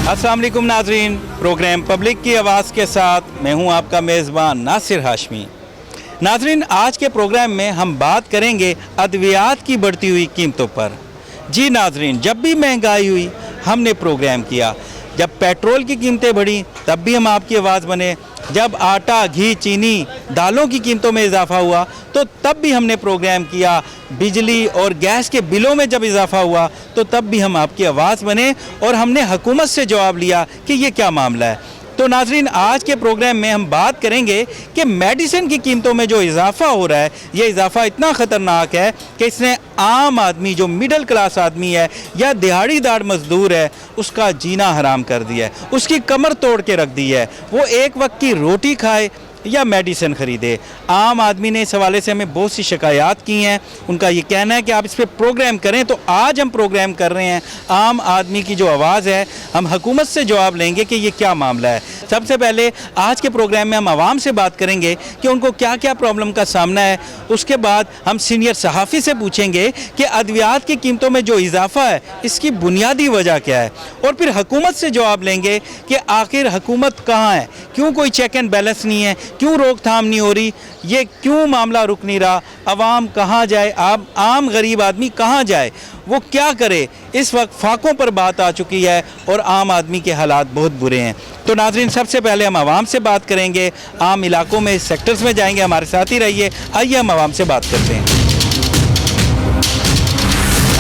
अस्सलाम वालेकुम नाजरीन, प्रोग्राम पब्लिक की आवाज़ के साथ मैं हूं आपका मेज़बान नासिर हाशमी। नाजरीन, आज के प्रोग्राम में हम बात करेंगे अद्वियात की बढ़ती हुई कीमतों पर। जी नाजरीन, जब भी महंगाई हुई हमने प्रोग्राम किया, जब पेट्रोल की कीमतें बढ़ी तब भी हम आपकी आवाज़ बने, जब आटा, घी, चीनी, दालों की कीमतों में इजाफा हुआ तो तब भी हमने प्रोग्राम किया, बिजली और गैस के बिलों में जब इजाफा हुआ तो तब भी हम आपकी आवाज़ बने और हमने हुकूमत से जवाब लिया कि ये क्या मामला है। तो नाजरीन, आज के प्रोग्राम में हम बात करेंगे कि मेडिसिन की कीमतों में जो इजाफा हो रहा है, ये इजाफा इतना ख़तरनाक है कि इसने आम आदमी, जो मिडिल क्लास आदमी है या दिहाड़ीदार मजदूर है, उसका जीना हराम कर दिया है, उसकी कमर तोड़ के रख दी है। वो एक वक्त की रोटी खाए या मेडिसिन ख़रीदे। आम आदमी ने इस हवाले से हमें बहुत सी शिकायत की हैं। उनका ये कहना है कि आप इस पर प्रोग्राम करें, तो आज हम प्रोग्राम कर रहे हैं। आम आदमी की जो आवाज़ है, हम हुकूमत से जवाब लेंगे कि ये क्या मामला है। सबसे पहले आज के प्रोग्राम में हम आवाम से बात करेंगे कि उनको क्या क्या प्रॉब्लम का सामना है। उसके बाद हम सीनियर सहाफ़ी से पूछेंगे कि अद्वियात की कीमतों में जो इजाफा है, इसकी बुनियादी वजह क्या है। और फिर हुकूमत से जवाब लेंगे कि आखिर हुकूमत कहाँ है, क्यों कोई चेक एंड बैलेंस नहीं है, क्यों रोकथाम नहीं हो रही, ये क्यों मामला रुक नहीं रहा, अवाम कहाँ जाए, आम गरीब आदमी कहाँ जाए, वो क्या करे। इस वक्त फाकों पर बात आ चुकी है और आम आदमी के हालात बहुत बुरे हैं। तो नाजरीन, सबसे पहले हम आवाम से बात करेंगे, आम इलाकों में, सेक्टर्स में जाएंगे। हमारे साथ ही रहिए, आइए हम आवाम से बात करते हैं।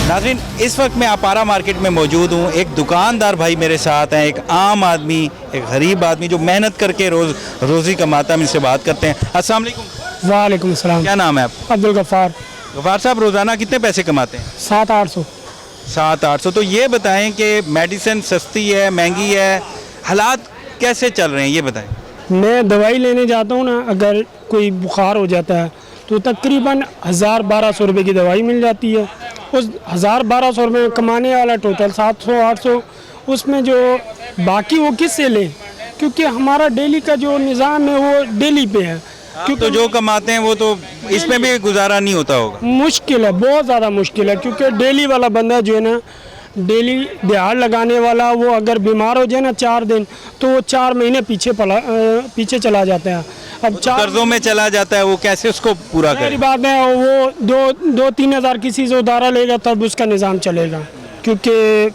नाज़रीन, इस वक्त मैं अपारा मार्केट में मौजूद हूँ। एक दुकानदार भाई मेरे साथ हैं, एक आम आदमी, एक गरीब आदमी जो मेहनत करके रोज़ी कमाता है। इनसे बात करते हैं। अस्सलाम वालेकुम। वालेकुम सलाम। क्या नाम है आप? अब्दुल गफ़ार। गफ़ार साहब, रोज़ाना कितने पैसे कमाते हैं? 700-800। 700-800। तो ये बताएं कि मेडिसिन सस्ती है, महंगी है, हालात कैसे चल रहे हैं, ये बताएं। मैं दवाई लेने जाता हूँ ना, अगर कोई बुखार हो जाता है तो तकरीबन 1000-1200 रुपये की दवाई मिल जाती है। उस 1000-1200 रुपये कमाने वाला टोटल 700-800, उसमें जो बाकी वो किससे ले, क्योंकि हमारा डेली का जो निज़ाम है वो डेली पे है। क्योंकि तो जो कमाते हैं वो तो इसमें भी गुजारा नहीं होता होगा। मुश्किल है, बहुत ज़्यादा मुश्किल है, क्योंकि डेली वाला बंदा जो है ना, डेली दिहाड़ लगाने वाला, वो अगर बीमार हो जाए ना 4 दिन, तो वो 4 महीने पीछे चला जाता है। अब कर्जों में चला जाता है, वो कैसे उसको पूरा करे। बात है, वो 2-3 हज़ार किसी से उधारा लेगा तब उसका निज़ाम चलेगा, क्योंकि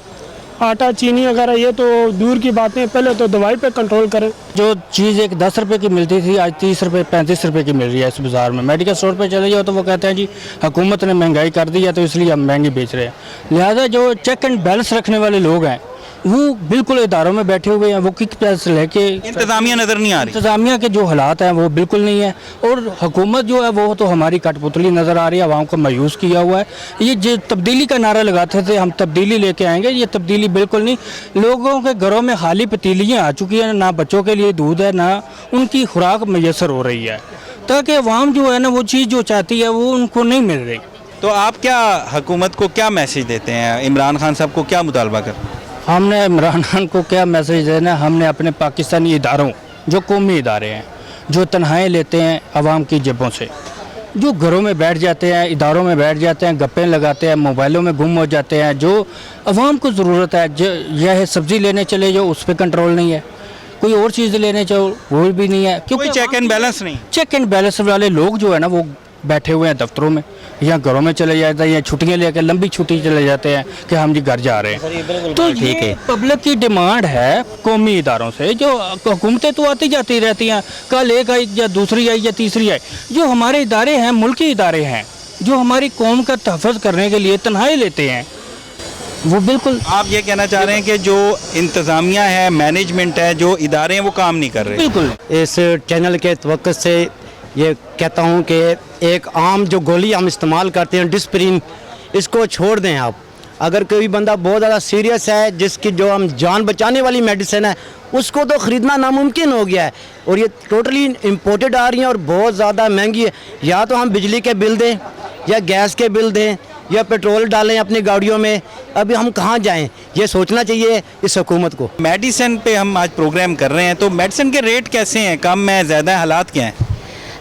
आटा, चीनी वगैरह ये तो दूर की बातें, पहले तो दवाई पे कंट्रोल करें। जो चीज़ एक 10 रुपये की मिलती थी, आज 30 रुपये 35 रुपये की मिल रही है इस बाज़ार में। मेडिकल स्टोर पे चले जाओ तो वो कहते हैं जी हुकूमत ने महंगाई कर दी है तो इसलिए हम महंगी बेच रहे हैं। लिहाजा जो चेक एंड बैलेंस रखने वाले लोग हैं वो बिल्कुल इदारों में बैठे हुए हैं, वो किक पैसे लेके, इंतजामिया नज़र नहीं आ रही। इंतजामिया के जो हालात हैं वो बिल्कुल नहीं है, और हुकूमत जो है वो तो हमारी कठपुतली नज़र आ रही है, आवाम को मायूस किया हुआ है। ये जो तब्दीली का नारा लगाते थे, हम तब्दीली लेके आएंगे, ये तब्दीली बिल्कुल नहीं। लोगों के घरों में खाली पतीलियाँ आ चुकी हैं, ना बच्चों के लिए दूध है, ना उनकी खुराक मैसर हो रही है, ताकि अवाम जो है ना वो चीज़ जो चाहती है वो उनको नहीं मिल रही। तो आप क्या हुकूमत को क्या मैसेज देते हैं, इमरान खान साहब को क्या मुतालबा करते हैं? हमने इमरान खान को क्या मैसेज देना, हमने अपने पाकिस्तानी इदारों, जो कौमी इदारे हैं, जो तनख्वाहें लेते हैं आवाम की जेबों से, जो घरों में बैठ जाते हैं, इदारों में बैठ जाते हैं, गप्पे लगाते हैं, मोबाइलों में गुम हो जाते हैं, जो आवाम को ज़रूरत है, जो यह है सब्ज़ी लेने चले जाओ उस पर कंट्रोल नहीं है, कोई और चीज़ लेने चलो वो भी नहीं है, क्योंकि चेक एंड बैलेंस नहीं। चेक एंड बैलेंस वाले लोग जो है ना वो बैठे हुए हैं दफ्तरों में या घरों में चले जाते हैं, या छुट्टियां लेकर लंबी छुट्टी चले जाते हैं कि हम जी घर जा रहे हैं। तो ठीक है, पब्लिक की डिमांड है कौमी इदारों से, जो हुकूमतें तो आती जाती रहती हैं, कल एक आई या दूसरी आई या तीसरी आई, जो हमारे इदारे हैं, मुल्की इदारे हैं, जो हमारी कौम का तहफ़्फ़ुज़ करने के लिए तनख्वाहें लेते हैं, वो बिल्कुल। आप ये कहना चाह रहे हैं कि जो इंतज़ामिया है, मैनेजमेंट है, जो इदारे हैं, वो काम नहीं कर रहे। बिल्कुल। इस चैनल के तवक्कुत से ये कहता हूँ कि एक आम जो गोली हम इस्तेमाल करते हैं डिस्प्रिन, इसको छोड़ दें आप। अगर कोई बंदा बहुत ज़्यादा सीरियस है, जिसकी जो हम जान बचाने वाली मेडिसिन है, उसको तो ख़रीदना नामुमकिन हो गया है, और ये टोटली इम्पोर्टेड आ रही हैं और बहुत ज़्यादा महंगी है। या तो हम बिजली के बिल दें, या गैस के बिल दें, या पेट्रोल डालें अपनी गाड़ियों में। अभी हम कहाँ जाएं, ये सोचना चाहिए इस हुकूमत को। मेडिसिन पे हम आज प्रोग्राम कर रहे हैं, तो मेडिसिन के रेट कैसे हैं, कम है, ज़्यादा है, हालात क्या हैं?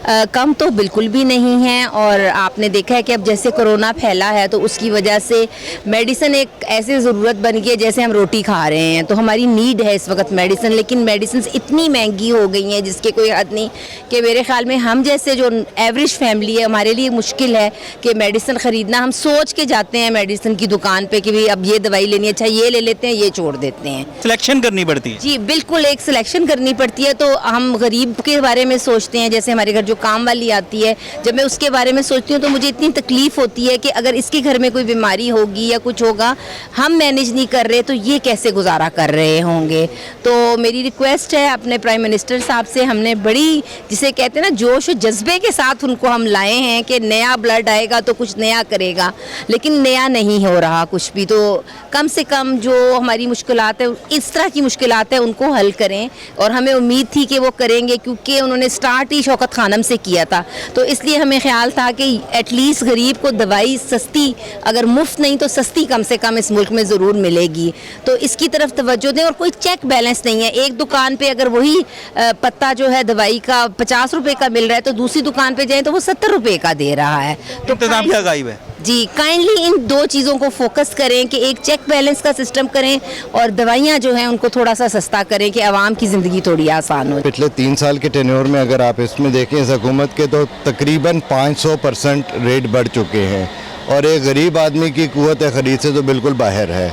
कम तो बिल्कुल भी नहीं है। और आपने देखा है कि अब जैसे कोरोना फैला है तो उसकी वजह से मेडिसिन एक ऐसी ज़रूरत बन गई है, जैसे हम रोटी खा रहे हैं तो हमारी नीड है इस वक्त मेडिसिन, लेकिन मेडिसिन इतनी महंगी हो गई हैं जिसके कोई हद नहीं, कि मेरे ख्याल में हम जैसे जो एवरेज फैमिली है हमारे लिए मुश्किल है कि मेडिसिन ख़रीदना। हम सोच के जाते हैं मेडिसिन की दुकान पे कि भाई अब ये दवाई लेनी है, अच्छा ये ले लेते हैं, ये छोड़ देते हैं। सिलेक्शन करनी पड़ती है। जी बिल्कुल, एक सिलेक्शन करनी पड़ती है। तो हम गरीब के बारे में सोचते हैं, जैसे हमारे घर जो काम वाली आती है, जब मैं उसके बारे में सोचती हूँ तो मुझे इतनी तकलीफ़ होती है कि अगर इसके घर में कोई बीमारी होगी या कुछ होगा, हम मैनेज नहीं कर रहे तो ये कैसे गुजारा कर रहे होंगे। तो मेरी रिक्वेस्ट है अपने प्राइम मिनिस्टर साहब से, हमने बड़ी जिसे कहते हैं ना जोश और जज्बे के साथ उनको हम लाए हैं कि नया ब्लड आएगा तो कुछ नया करेगा, लेकिन नया नहीं हो रहा कुछ भी। तो कम से कम जो हमारी मुश्किलात है, इस तरह की मुश्किलात है, उनको हल करें। और हमें उम्मीद थी कि वो करेंगे क्योंकि उन्होंने स्टार्ट ही शौकत खानम से किया था, तो इसलिए हमें ख्याल था कि एटलीस्ट गरीब को दवाई सस्ती, अगर मुफ्त नहीं तो सस्ती कम से कम इस मुल्क में ज़रूर मिलेगी। तो इसकी तरफ तवज्जो दें। और कोई चेक बैलेंस नहीं है, एक दुकान पे अगर वही पत्ता जो है दवाई का 50 रुपए का मिल रहा है तो दूसरी दुकान पे जाएं तो वो 70 रुपए का दे रहा है। तो इंतजाम क्या गायब है। जी काइंडली इन दो चीज़ों को फोकस करें कि एक चेक बैलेंस का सिस्टम करें और दवाइयाँ जो हैं उनको थोड़ा सा सस्ता करें कि आवाम की ज़िंदगी थोड़ी आसान हो। पिछले 3 साल के टेन्योर में अगर आप इसमें देखें इस हुकूमत के, तो तकरीबन 500% रेट बढ़ चुके हैं और एक गरीब आदमी की कुव्वत ख़रीद से तो बिल्कुल बाहर है।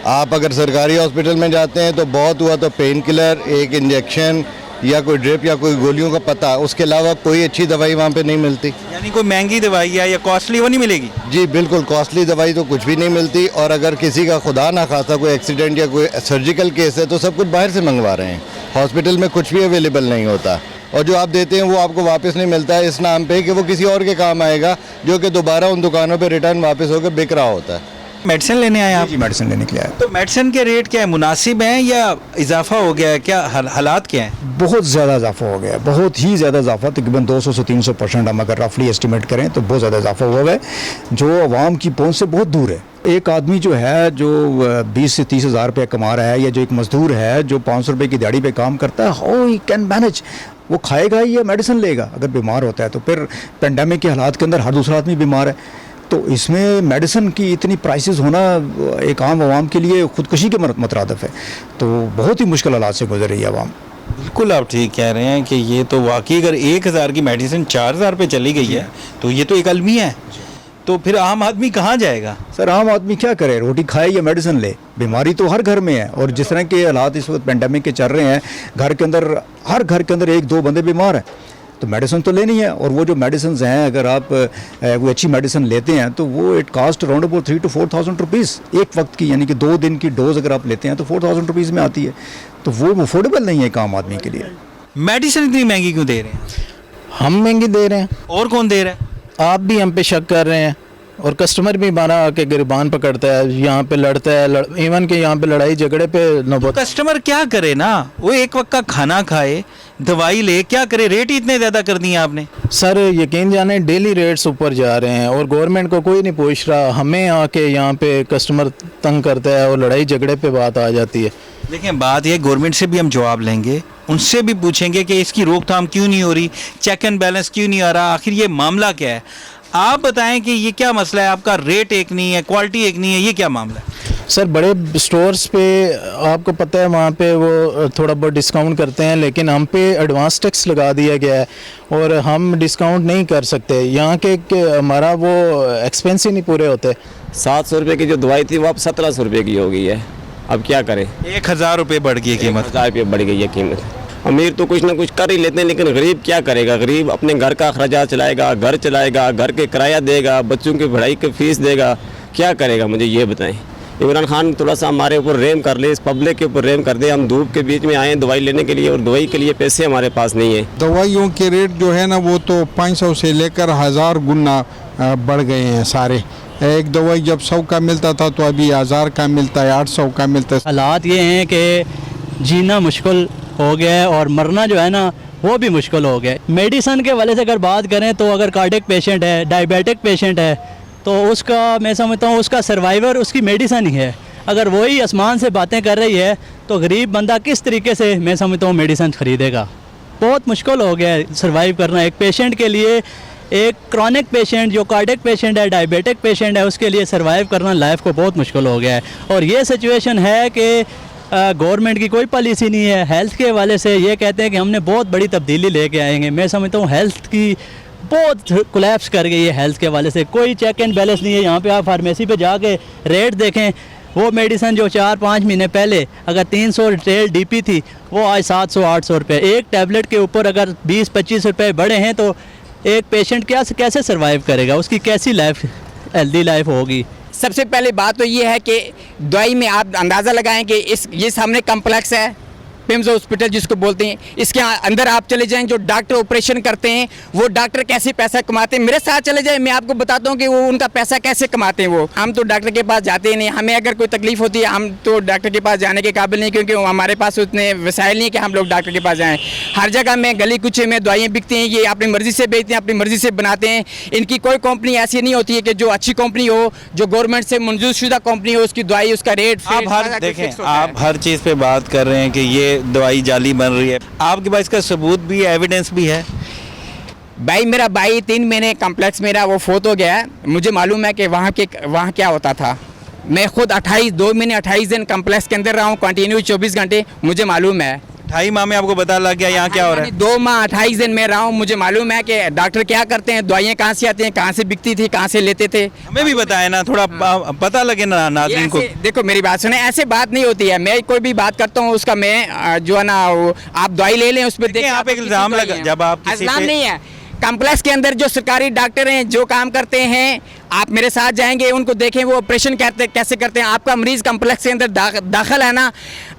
आप अगर सरकारी हॉस्पिटल में जाते हैं तो बहुत हुआ तो पेन किलर, एक इंजेक्शन या कोई ड्रिप या कोई गोलियों का पता, उसके अलावा कोई अच्छी दवाई वहाँ पे नहीं मिलती। यानी कोई महंगी दवाई है या कॉस्टली वो नहीं मिलेगी। जी बिल्कुल, कॉस्टली दवाई तो कुछ भी नहीं मिलती। और अगर किसी का खुदा ना खासा कोई एक्सीडेंट या कोई सर्जिकल केस है तो सब कुछ बाहर से मंगवा रहे हैं। हॉस्पिटल में कुछ भी अवेलेबल नहीं होता और जो आप देते हैं वो आपको वापस नहीं मिलता है, इस नाम पे कि वो किसी और के काम आएगा जो कि दोबारा उन दुकानों पे रिटर्न वापस होकर बिक रहा होता है। मेडिसिन लेने आए आप। जी मेडिसिन लेने के लिए आया। तो मेडिसिन के रेट क्या है, मुनासिब हैं या इजाफा हो गया है, क्या हालात क्या हैं। बहुत ज़्यादा इजाफा हो गया है, बहुत ही ज़्यादा इजाफा, तकरीबन 200 से 300% हम अगर रफली एस्टिमेट करें तो बहुत ज़्यादा इजाफा हुआ है जो आवाम की पहुंच से बहुत दूर है। एक आदमी जो है जो 20 से 30 हज़ार रुपये कमा रहा है, या जो एक मजदूर है जो 500 रुपये की दिहाड़ी पे काम करता है, हाउ ही कैन मैनेज, वो खाएगा या मेडिसिन लेगा। अगर बीमार होता है तो फिर पेंडेमिक के हालात के अंदर हर दूसरा आदमी बीमार है, तो इसमें मेडिसिन की इतनी प्राइसेस होना एक आम आवाम के लिए ख़ुदकुशी के मतरादफ है। तो बहुत ही मुश्किल हालात से गुजर रही है आवाम। बिल्कुल आप ठीक कह रहे हैं कि ये तो वाकई अगर 1000 की मेडिसिन 4000 पे चली गई है तो ये तो एक अलमिया है। तो फिर आम आदमी कहाँ जाएगा। सर आम आदमी क्या करे, रोटी खाए या मेडिसिन ले। बीमारी तो हर घर में है और जिस तरह के हालात इस वक्त पेंडेमिक के चल रहे हैं, घर के अंदर हर घर के अंदर 1-2 बंदे बीमार हैं, तो मेडिसिन तो लेनी है। और वो जो मेडिसिन हैं, अगर आप कोई अच्छी मेडिसिन लेते हैं तो वो it cost around about 3,000 to 4,000 rupees एक वक्त की, यानी कि 2 दिन की डोज अगर आप लेते हैं तो 4,000 रुपीज़ में आती है। तो वो अफोर्डेबल नहीं है एक आम आदमी के लिए। मेडिसिन इतनी महंगी क्यों दे रहे हैं। हम महंगी दे रहे हैं और कौन दे रहा है। आप भी हम पे शक कर रहे हैं और कस्टमर भी हमारा आके गिरबान पकड़ता है, यहाँ पे लड़ता है, इवन के यहाँ पे लड़ाई झगड़े पे नौबत। कस्टमर क्या करे ना, वो एक वक्त का खाना खाए, दवाई ले, क्या करे। रेट ही इतने ज़्यादा कर दिए आपने। सर यकीन जाने डेली रेट्स ऊपर जा रहे हैं और गवर्नमेंट को कोई नहीं पूछ रहा। हमें आके यहाँ पे कस्टमर तंग करता है और लड़ाई झगड़े पे बात आ जाती है। देखिए बात यह, गवर्नमेंट से भी हम जवाब लेंगे, उनसे भी पूछेंगे कि इसकी रोकथाम क्यों नहीं हो रही, चेक एंड बैलेंस क्यों नहीं आ रहा, आखिर ये मामला क्या है। आप बताएं कि ये क्या मसला है, आपका रेट एक नहीं है, क्वालिटी एक नहीं है, ये क्या मामला है। सर बड़े स्टोर्स पे आपको पता है वहाँ पे वो थोड़ा बहुत डिस्काउंट करते हैं, लेकिन हम पे एडवांस टैक्स लगा दिया गया है और हम डिस्काउंट नहीं कर सकते। यहाँ के हमारा वो एक्सपेंस ही नहीं पूरे होते। 700 रुपये की जो दवाई थी वो अब 1700 रुपये की हो गई है। अब क्या करें, 1000 रुपये बढ़ गई है कीमत। 1000 रुपये बढ़ गई है कीमत। अमीर तो कुछ ना कुछ कर ही लेते हैं, लेकिन गरीब क्या करेगा। गरीब अपने घर का अखराजात चलाएगा, घर चलाएगा, घर के किराया देगा, बच्चों की पढ़ाई की फीस देगा, क्या करेगा मुझे ये बताएं। इमरान खान थोड़ा सा हमारे ऊपर रेम कर ले, इस पब्लिक के ऊपर रेम कर दे। हम धूप के बीच में आए हैं दवाई लेने के लिए और दवाई के लिए पैसे हमारे पास नहीं है। दवाइयों के रेट जो है ना वो तो 500 से लेकर 1000 गुना बढ़ गए हैं सारे। एक दवाई जब 100 का मिलता था तो अभी 1000 का मिलता है, 800 का मिलता है। हालात ये हैं कि जीना मुश्किल हो गया है और मरना जो है ना वो भी मुश्किल हो गया है। मेडिसन के वाले से अगर बात करें तो अगर कार्डियक पेशेंट है, डायबिटिक पेशेंट है, तो उसका मैं समझता हूँ उसका सर्वाइवर उसकी मेडिसन ही है। अगर वही आसमान से बातें कर रही है तो गरीब बंदा किस तरीके से मैं समझता हूँ मेडिसन ख़रीदेगा। बहुत मुश्किल हो गया है सर्वाइव करना एक पेशेंट के लिए। एक क्रॉनिक पेशेंट जो कार्डियक पेशेंट है, डायबिटिक पेशेंट है, उसके लिए सर्वाइव करना लाइफ को बहुत मुश्किल हो गया है। और ये सिचुएशन है कि गवर्नमेंट की कोई पॉलिसी नहीं है हेल्थ के हवाले से। ये कहते हैं कि हमने बहुत बड़ी तब्दीली लेके आएंगे। मैं समझता हूँ हेल्थ की बहुत कोलैप्स कर गई है हेल्थ के हवाले से। कोई चेक एंड बैलेंस नहीं है। यहाँ पे आप फार्मेसी पे जाके रेट देखें, वो मेडिसिन जो 4-5 महीने पहले अगर 300 रिटेल डीपी थी, वो आज 700-800 रुपये। एक टैबलेट के ऊपर अगर 20-25 रुपये बढ़े हैं तो एक पेशेंट कैसे सर्वाइव करेगा, उसकी कैसी लाइफ हेल्दी लाइफ होगी। सबसे पहले बात तो ये है कि दवाई में आप अंदाज़ा लगाएं कि ये सामने कम्प्लेक्स है, पिम्स हॉस्पिटल जिसको बोलते हैं, इसके अंदर आप चले जाएं, जो डॉक्टर ऑपरेशन करते हैं वो डॉक्टर कैसे पैसा कमाते हैं, मेरे साथ चले जाएं, मैं आपको बताता हूं कि वो उनका पैसा कैसे कमाते हैं। वो हम तो डॉक्टर के पास जाते ही नहीं, हमें अगर कोई तकलीफ होती है हम तो डॉक्टर के पास जाने के काबिल नहीं, क्योंकि हमारे पास उतने वसाइल नहीं है कि हम लोग डॉक्टर के पास जाएँ। हर जगह में गली कुचे में दवाइयाँ बिकती हैं, ये अपनी मर्ज़ी से बेचते हैं, अपनी मर्ज़ी से बनाते हैं। इनकी कोई कंपनी ऐसी नहीं होती है कि जो अच्छी कंपनी हो, जो गवर्नमेंट से मंजूर शुदा कंपनी हो, उसकी दवाई उसका रेट। आप हर चीज़ पे बात कर रहे हैं कि ये दवाई जाली बन रही है, आपके पास इसका सबूत भी है, एविडेंस भी है? भाई मेरा भाई 3 महीने कम्प्लेक्स मेरा वो फोत हो गया है। मुझे मालूम है कि वहाँ क्या होता था। मैं खुद 2 महीने 28 दिन कम्प्लेक्स के अंदर रहा हूँ, कंटिन्यू 24 घंटे। मुझे मालूम है 28 माह में आपको पता लग गया यहाँ क्या हो रहा है? 2 माह 28 दिन में रहा हूँ। मुझे मालूम है कि डॉक्टर क्या करते हैं, दवाइयाँ कहाँ से आती हैं, कहाँ से बिकती थी, कहाँ से लेते थे। हमें भी बताए ना, थोड़ा पता लगे ना नाज़रीन को। देखो मेरी बात सुने, ऐसे बात नहीं होती है। मैं कोई भी बात करता हूँ उसका मैं जो है ना, आप दवाई ले लें उस पर देखें। आप एक इल्ज़ाम लगा, जब आप इल्ज़ाम नहीं है, कम्प्लेक्स के अंदर जो सरकारी डॉक्टर हैं जो काम करते हैं, आप मेरे साथ जाएंगे उनको देखें वो ऑपरेशन कैसे करते हैं। आपका मरीज़ कम्प्लेक्स के अंदर दाखिल है ना,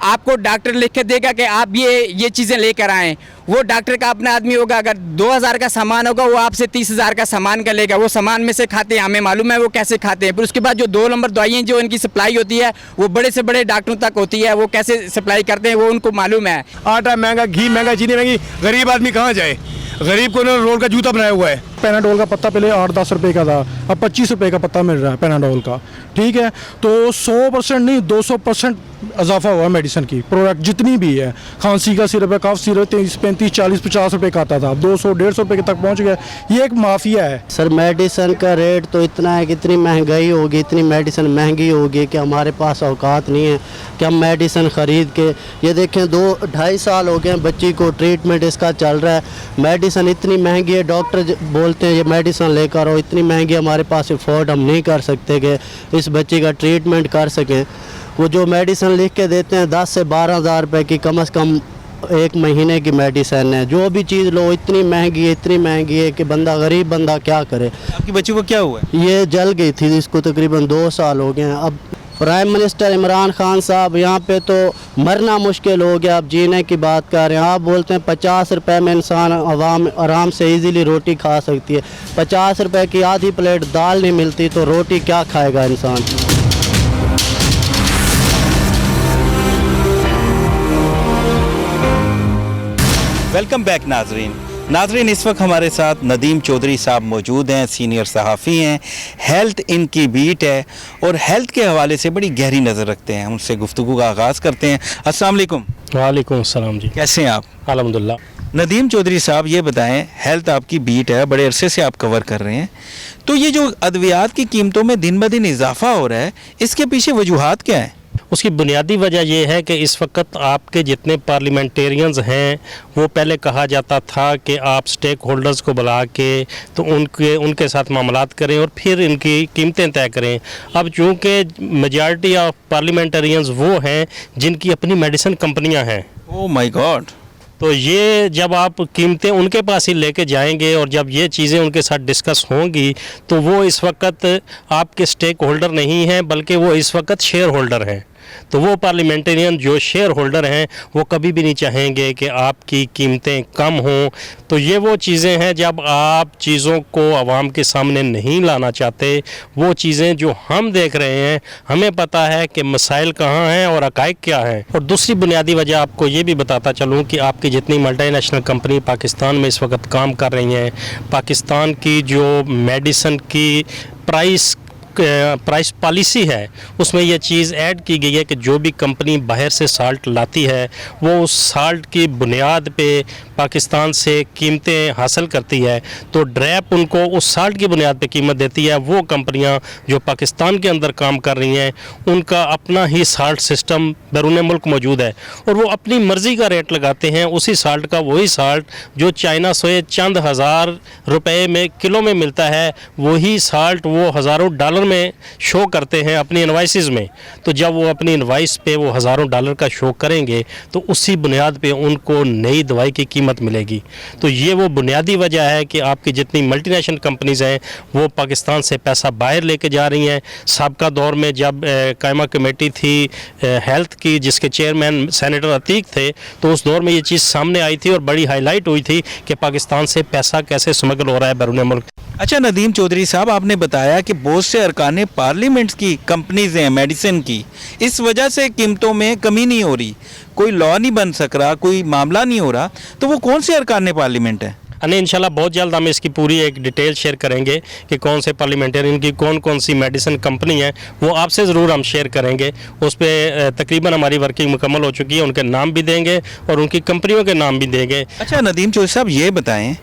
आपको डॉक्टर लिख के देगा कि आप ये चीज़ें लेकर आएँ। वो डॉक्टर का अपना आदमी होगा, अगर 2000 का सामान होगा वो आपसे 30,000 का सामान का लेगा। वो सामान में से खाते हैं, हमें मालूम है वो कैसे खाते हैं। फिर उसके बाद जो 2 नंबर दवाइयाँ जो इनकी सप्लाई होती है वो बड़े से बड़े डॉक्टरों तक होती है, वो कैसे सप्लाई करते हैं वो उनको मालूम है। आटा महंगा, घी महंगा, चीनी महंगी, गरीब आदमी कहाँ जाए? गरीब को रोड का जूता बनाया हुआ है। पैनाडोल का पत्ता पहले 8-10 रुपए का था, अब 25 रुपए का पत्ता मिल रहा है पैनाडोल का। ठीक है, तो 100% नहीं 200% इजाफा हुआ मेडिसिन की। प्रोडक्ट जितनी भी है, खांसी का सिरप है, कफ सिरप 30, 35, 40, 50 रुपए का आता था, अब 200-150 रुपए तक पहुंच गया। ये एक माफिया है। सर मेडिसिन का रेट तो इतना है कि इतनी महंगाई होगी, इतनी मेडिसिन महंगी होगी कि हमारे पास औकात नहीं है कि हम मेडिसिन ख़रीद के। ये देखें 2-2.5 साल हो गए बच्ची को ट्रीटमेंट इसका चल रहा है। मेडिसिन इतनी महंगी है, डॉक्टर बोलते हैं ये मेडिसिन लेकर आओ, इतनी महंगी हमारे पास अफोर्ड हम नहीं कर सकते कि इस बच्ची का ट्रीटमेंट कर सकें। वो जो मेडिसिन लिख के देते हैं 10 से 12 हज़ार रुपये की कम से कम 1 महीने की मेडिसिन है। जो भी चीज़ लो इतनी महंगी है कि गरीब बंदा क्या करे। आपकी बच्ची को क्या हुआ? ये जल गई थी, इसको तकरीबन 2 साल हो गए हैं। अब प्राइम मिनिस्टर इमरान खान साहब यहाँ पे तो मरना मुश्किल हो गया, अब जीने की बात कर रहे हैं। आप बोलते हैं 50 रुपए में इंसान आवाम आराम से इजीली रोटी खा सकती है। 50 रुपए की आधी प्लेट दाल नहीं मिलती तो रोटी क्या खाएगा इंसान? वेलकम बैक नाजरीन, इस वक्त हमारे साथ नदीम चौधरी साहब मौजूद हैं, सीनियर सहाफ़ी हैं, हेल्थ इनकी बीट है और हेल्थ के हवाले से बड़ी गहरी नज़र रखते हैं। उनसे गुफ्तगू का आगाज़ करते हैं। अस्सलाम वालेकुम। वालेकुम अस्सलाम जी, कैसे हैं आप? अल्हम्दुलिल्लाह। नदीम चौधरी साहब ये बताएं, हेल्थ आपकी बीट है, बड़े अरसे से आप कवर कर रहे हैं, तो ये जो अद्वियात की कीमतों में दिन ब दिन इजाफा हो रहा है, इसके पीछे वजूहात क्या है? उसकी बुनियादी वजह यह है कि इस वक्त आपके जितने पार्लियामेंटेरियंस हैं, वो पहले कहा जाता था कि आप स्टेक होल्डर्स को बुला के तो उनके साथ मामलात करें और फिर इनकी कीमतें तय करें। अब चूँकि मेजॉरिटी ऑफ पार्लियामेंटेरियंस वो हैं जिनकी अपनी मेडिसिन कंपनियां हैं। Oh my God. तो ये जब आप कीमतें उनके पास ही लेके जाएंगे और जब ये चीज़ें उनके साथ डिस्कस होंगी तो वो इस वक्त आपके स्टेक होल्डर नहीं हैं, बल्कि वो इस वक्त शेयर होल्डर हैं। तो वो पार्लियामेंटेरियन जो शेयर होल्डर हैं वो कभी भी नहीं चाहेंगे कि आपकी कीमतें कम हों। तो ये वो चीज़ें हैं, जब आप चीज़ों को आवाम के सामने नहीं लाना चाहते, वो चीज़ें जो हम देख रहे हैं, हमें पता है कि मसाइल कहाँ हैं और हक़ाइक़ क्या हैं। और दूसरी बुनियादी वजह आपको ये भी बताता चलूँ कि आपकी जितनी मल्टीनेशनल कंपनी पाकिस्तान में इस वक्त काम कर रही हैं, पाकिस्तान की जो मेडिसिन की प्राइस प्राइस पॉलिसी है उसमें यह चीज़ ऐड की गई है कि जो भी कंपनी बाहर से साल्ट लाती है वो उस साल्ट की बुनियाद पे पाकिस्तान से कीमतें हासिल करती है, तो ड्रैप उनको उस साल्ट की बुनियाद पे कीमत देती है। वो कंपनियां जो पाकिस्तान के अंदर काम कर रही हैं उनका अपना ही साल्ट सिस्टम बैरून मुल्क मौजूद है और वो अपनी मर्ज़ी का रेट लगाते हैं। उसी साल्ट का वही साल्ट जो चाइना से चंद हज़ार रुपए में किलो में मिलता है, वही साल्ट वो हज़ारों डॉलर में शो करते हैं अपनी इनवाइसेस में। तो जब वो अपनी इनवाइस पे वो हज़ारों डॉलर का शो करेंगे तो उसी बुनियाद पे उनको नई दवाई की कीमत मिलेगी। तो ये वो बुनियादी वजह है कि आपकी जितनी मल्टीनेशनल कंपनीज़ हैं वो पाकिस्तान से पैसा बाहर लेके जा रही हैं। साबका दौर में जब कायमा कमेटी थी हेल्थ की जिसके चेयरमैन सेनेटर अतीक थे, तो उस दौर में ये चीज़ सामने आई थी और बड़ी हाईलाइट हुई थी कि पाकिस्तान से पैसा कैसे स्मगल हो रहा है बैरून मुल्क। अच्छा नदीम चौधरी साहब, आपने बताया कि बहुत से अरकान पार्लियामेंट की कंपनीज हैं मेडिसिन की, इस वजह से कीमतों में कमी नहीं हो रही, कोई लॉ नहीं बन सक रहा, कोई मामला नहीं हो रहा, तो वो कौन से अरकान पार्लियामेंट हैं? नहीं, इंशाल्लाह बहुत जल्द हम इसकी पूरी एक डिटेल शेयर करेंगे कि कौन से पार्लियामेंटेरियन की कौन कौन सी मेडिसिन कंपनी है, वो आपसे ज़रूर हम शेयर करेंगे। उस पर तकरीबन हमारी वर्किंग मुकम्मल हो चुकी है, उनके नाम भी देंगे और उनकी कंपनियों के नाम भी देंगे। अच्छा नदीम चौधरी साहब, ये बताएं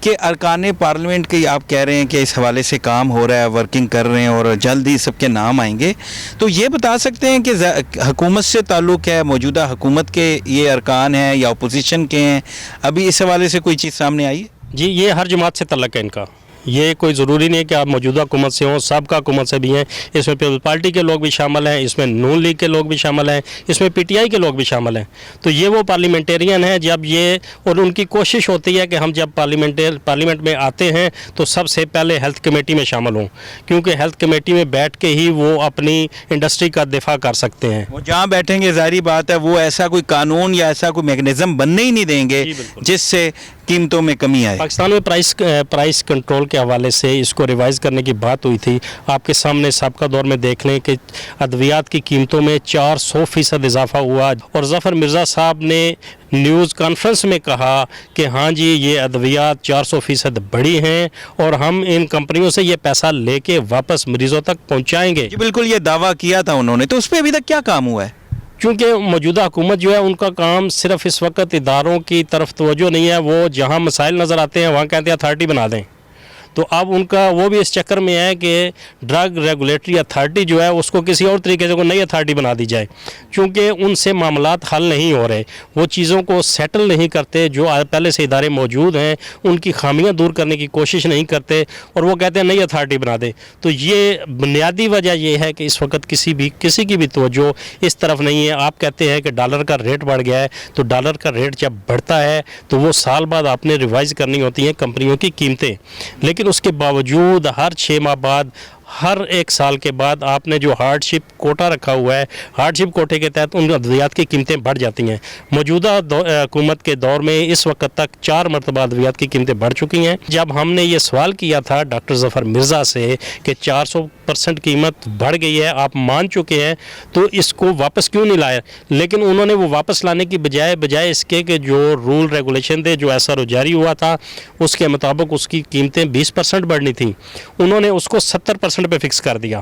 कि अरकान पार्लियामेंट की आप कह रहे हैं कि इस हवाले से काम हो रहा है, वर्किंग कर रहे हैं और जल्द ही सबके नाम आएंगे, तो ये बता सकते हैं कि हुकूमत से ताल्लुक़ है, मौजूदा हुकूमत के ये अरकान हैं या अपोजिशन के हैं? अभी इस हवाले से कोई चीज़ सामने आई है? जी, ये हर जमात से तल्लक है इनका। ये कोई ज़रूरी नहीं है कि आप मौजूदा हुकूमत से हों, सबका हुकूमत से भी हैं। इसमें पीपल्स पार्टी के लोग भी शामिल हैं, इसमें नून लीग के लोग भी शामिल हैं, इसमें पीटीआई के लोग भी शामिल हैं। तो ये वो पार्लियामेंटेरियन हैं जब ये, और उनकी कोशिश होती है कि हम जब पार्लियामेंट में आते हैं तो सबसे पहले हेल्थ कमेटी में शामिल हों, क्योंकि हेल्थ कमेटी में बैठ के ही वो अपनी इंडस्ट्री का दिफा कर सकते हैं। वो जहाँ बैठेंगे ज़ाहिर बात है वो ऐसा कोई कानून या ऐसा कोई मैकेनिज़्म बनने ही नहीं देंगे जिससे कीमतों में कमी आए। पाकिस्तान में प्राइस कंट्रोल के हवाले से इसको रिवाइज़ करने की बात हुई थी। आपके सामने सबका दौर में देख लें कि अद्वियात की कीमतों में 400% इजाफा हुआ और ज़फ़र मिर्ज़ा साहब ने न्यूज़ कॉन्फ्रेंस में कहा कि हाँ जी, ये अद्वियात 400% बढ़ी हैं और हम इन कंपनियों से ये पैसा लेके वापस मरीज़ों तक पहुँचाएँगे। जी बिल्कुल, ये दावा किया था उन्होंने, तो उस पर अभी तक क्या काम हुआ है? क्योंकि मौजूदा हुकूमत जो है उनका काम सिर्फ इस वक्त इदारों की तरफ तवज्जो नहीं है, वो जहाँ मसाइल नज़र आते हैं वहाँ कहते हैं अथॉरिटी बना दें। तो अब उनका वो भी इस चक्कर में है कि ड्रग रेगुलेटरी अथॉरिटी जो है उसको किसी और तरीके से कोई नई अथॉरिटी बना दी जाए, क्योंकि उनसे मामलात हल नहीं हो रहे, वो चीज़ों को सेटल नहीं करते। जो पहले से इदारे मौजूद हैं उनकी खामियां दूर करने की कोशिश नहीं करते और वो कहते हैं नई अथॉरिटी बना दे। तो ये बुनियादी वजह ये है कि इस वक्त किसी की भी तवज्जो इस तरफ नहीं है। आप कहते हैं कि डॉलर का रेट बढ़ गया है, तो डॉलर का रेट जब बढ़ता है तो वो साल बाद आपने रिवाइज़ करनी होती हैं कंपनियों की कीमतें, लेकिन उसके बावजूद हर 6 माह बाद, हर 1 साल के बाद आपने जो हार्डशिप कोटा रखा हुआ है, हार्डशिप कोटे के तहत उन अद्वियात की कीमतें बढ़ जाती हैं। मौजूदा हुकूमत के दौर में इस वक्त तक 4 मरतबा अद्वियात की कीमतें बढ़ चुकी हैं। जब हमने ये सवाल किया था डॉक्टर ज़फ़र मिर्ज़ा से कि 400% कीमत बढ़ गई है, आप मान चुके हैं, तो इसको वापस क्यों नहीं लाए? लेकिन उन्होंने वो वापस लाने की बजाय इसके कि जो रूल रेगुलेशन थे, जो ऐसा जारी हुआ था, उसके मुताबिक उसकी कीमतें 20% बढ़नी थी, उन्होंने उसको 70% पे फिक्स कर दिया।